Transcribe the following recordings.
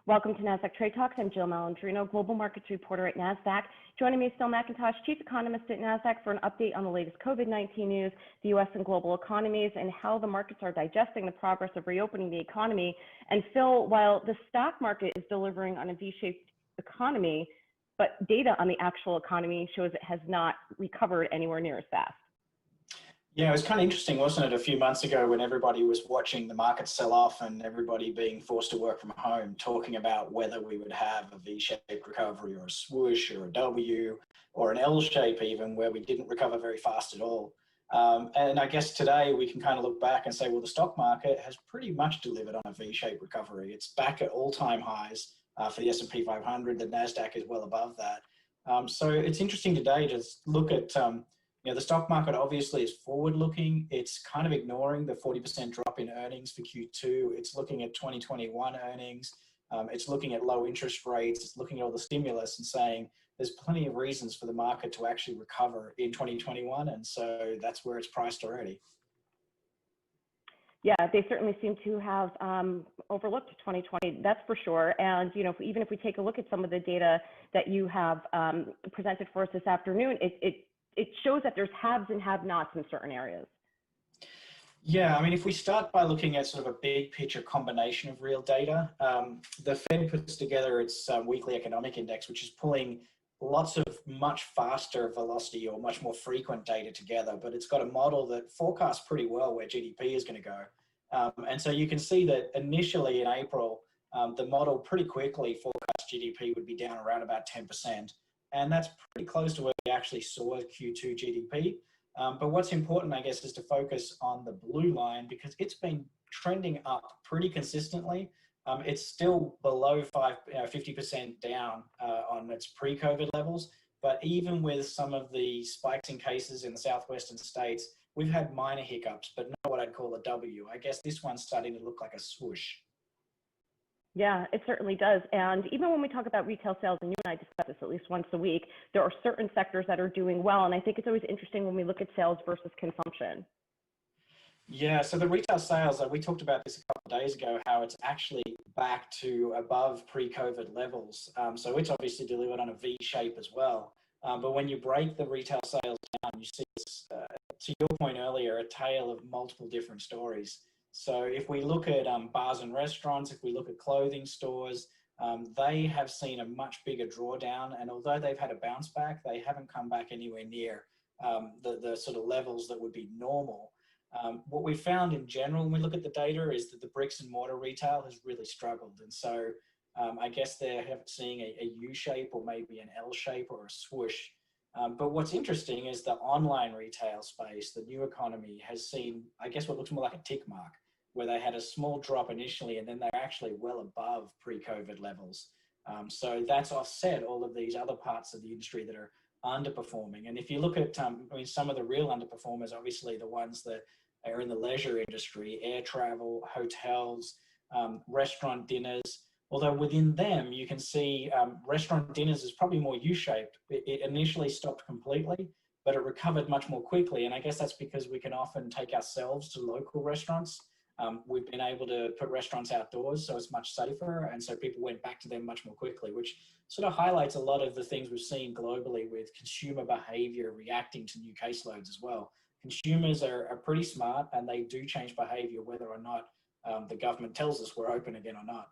Welcome to Nasdaq Trade Talks. I'm Jill Malandrino, Global Markets Reporter at Nasdaq. Joining me is Phil Mackintosh, Chief Economist at Nasdaq, for an update on the latest COVID-19 news, the U.S. and global economies, and how the markets are digesting the progress of reopening the economy. And Phil, while the stock market is delivering on a V-shaped economy, but data on the actual economy shows it has not recovered anywhere near as fast. Yeah, it was kind of interesting, wasn't it, a few months ago when everybody was watching the market sell off and everybody being forced to work from home, talking about whether we would have a V-shaped recovery or a swoosh or a W or an L shape even, where we didn't recover very fast at all. And I guess today we can kind of look back and say, well, the stock market has pretty much delivered on a V-shaped recovery. It's back at all-time highs for the S&P 500. The Nasdaq is well above that. So it's interesting today to look at the stock market obviously is forward-looking. It's kind of ignoring the 40% drop in earnings for Q2. It's looking at 2021 earnings. It's looking at low interest rates. It's looking at all the stimulus and saying there's plenty of reasons for the market to actually recover in 2021. And so that's where it's priced already. Yeah, they certainly seem to have overlooked 2020, that's for sure. And, even if we take a look at some of the data that you have presented for us this afternoon, it shows that there's haves and have-nots in certain areas. Yeah, I mean, if we start by looking at sort of a big picture combination of real data, the Fed puts together its weekly economic index, which is pulling lots of much faster velocity or much more frequent data together, but it's got a model that forecasts pretty well where GDP is going to go. And so you can see that initially in April, the model pretty quickly forecast GDP would be down around about 10%. And that's pretty close to where we actually saw Q2 GDP. But what's important, I guess, is to focus on the blue line because it's been trending up pretty consistently. It's still below 50% down on its pre-COVID levels. But even with some of the spikes in cases in the southwestern states, we've had minor hiccups, but not what I'd call a W. I guess this one's starting to look like a swoosh. Yeah, it certainly does. And even when we talk about retail sales, and you and I discuss this at least once a week, there are certain sectors that are doing well. And I think it's always interesting when we look at sales versus consumption. Yeah, so the retail sales, we talked about this a couple of days ago, how it's actually back to above pre-COVID levels. So it's obviously delivered on a V shape as well. But when you break the retail sales down, you see, to your point earlier, a tale of multiple different stories. So if we look at bars and restaurants, if we look at clothing stores, they have seen a much bigger drawdown. And although they've had a bounce back, they haven't come back anywhere near the sort of levels that would be normal. What we found in general when we look at the data is that the bricks and mortar retail has really struggled. And so I guess they're seeing a U shape or maybe an L shape or a swoosh. But what's interesting is the online retail space, the new economy, has seen, I guess, what looks more like a tick mark, where they had a small drop initially and then they're actually well above pre-COVID levels. So that's offset all of these other parts of the industry that are underperforming. And if you look at, some of the real underperformers, obviously the ones that are in the leisure industry, air travel, hotels, restaurant dinners. Although within them, you can see restaurant dinners is probably more U-shaped. It initially stopped completely, but it recovered much more quickly. And I guess that's because we can often take ourselves to local restaurants. We've been able to put restaurants outdoors, so it's much safer. And so people went back to them much more quickly, which sort of highlights a lot of the things we've seen globally with consumer behavior reacting to new caseloads as well. Consumers are pretty smart and they do change behavior whether or not the government tells us we're open again or not.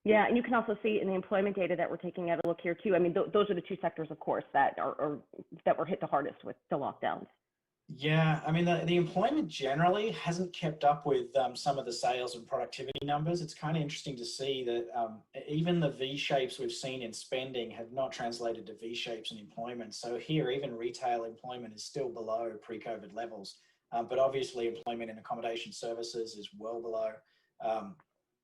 Yeah, and you can also see in the employment data that we're taking a look here too. I mean, those are the two sectors, of course, that were hit the hardest with the lockdowns. Yeah, I mean, the employment generally hasn't kept up with some of the sales and productivity numbers. It's kind of interesting to see that even the V shapes we've seen in spending have not translated to V shapes in employment. So here, even retail employment is still below pre-COVID levels. But obviously employment in accommodation services is well below.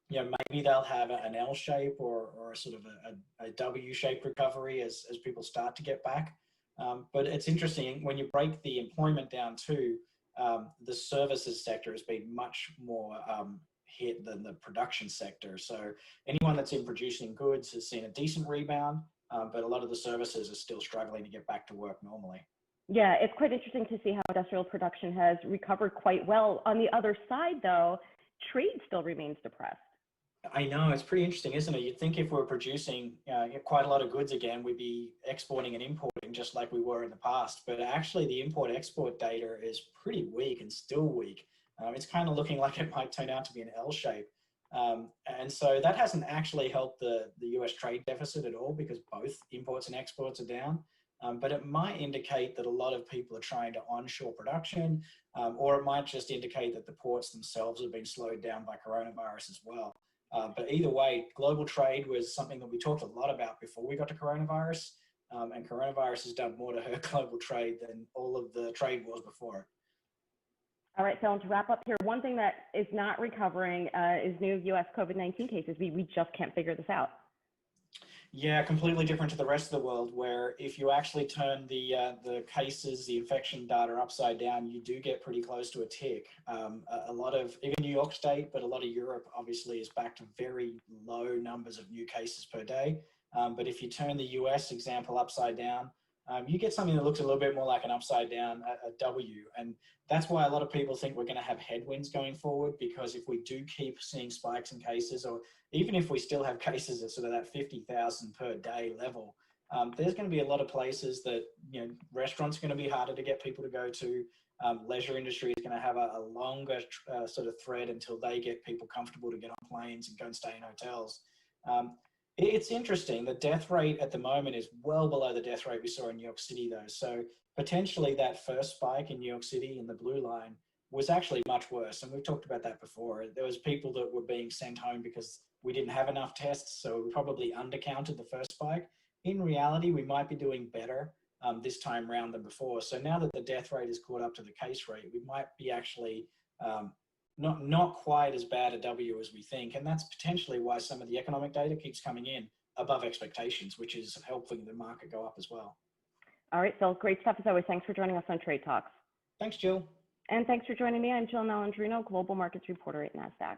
Maybe they'll have an L shape or sort of a W shaped recovery as people start to get back. But it's interesting when you break the employment down too, the services sector has been much more hit than the production sector. So anyone that's in producing goods has seen a decent rebound, but a lot of the services are still struggling to get back to work normally. Yeah, it's quite interesting to see how industrial production has recovered quite well. On the other side, though, trade still remains depressed. I know, it's pretty interesting, isn't it? You'd think if we're producing quite a lot of goods again, we'd be exporting and importing just like we were in the past. But actually, the import-export data is pretty weak and still weak. It's kind of looking like it might turn out to be an L shape. And so that hasn't actually helped the US trade deficit at all because both imports and exports are down. But it might indicate that a lot of people are trying to onshore production, or it might just indicate that the ports themselves have been slowed down by coronavirus as well. But either way, global trade was something that we talked a lot about before we got to coronavirus, and coronavirus has done more to hurt global trade than all of the trade wars before it. All right, Phil, and to wrap up here, one thing that is not recovering is new US COVID-19 cases. We just can't figure this out. Yeah, completely different to the rest of the world, where if you actually turn the cases, the infection data upside down, you do get pretty close to a tick. A lot of, even New York State, but a lot of Europe obviously is back to very low numbers of new cases per day. But if you turn the US example upside down, you get something that looks a little bit more like an upside down a W. And that's why a lot of people think we're going to have headwinds going forward, because if we do keep seeing spikes in cases, or even if we still have cases at sort of that 50,000 per day level, there's going to be a lot of places that, restaurants are going to be harder to get people to go to. Leisure industry is going to have a longer sort of thread until they get people comfortable to get on planes and go and stay in hotels. It's interesting. The death rate at the moment is well below the death rate we saw in New York City, though. So potentially that first spike in New York City in the blue line was actually much worse. And we've talked about that before. There was people that were being sent home because we didn't have enough tests. So we probably undercounted the first spike. In reality, we might be doing better this time round than before. So now that the death rate is caught up to the case rate, we might be actually not quite as bad a W as we think. And that's potentially why some of the economic data keeps coming in above expectations, which is helping the market go up as well. All right, Phil, great stuff as always. Thanks for joining us on Trade Talks. Thanks, Jill. And thanks for joining me. I'm Jill Malandrino, Global Markets Reporter at Nasdaq.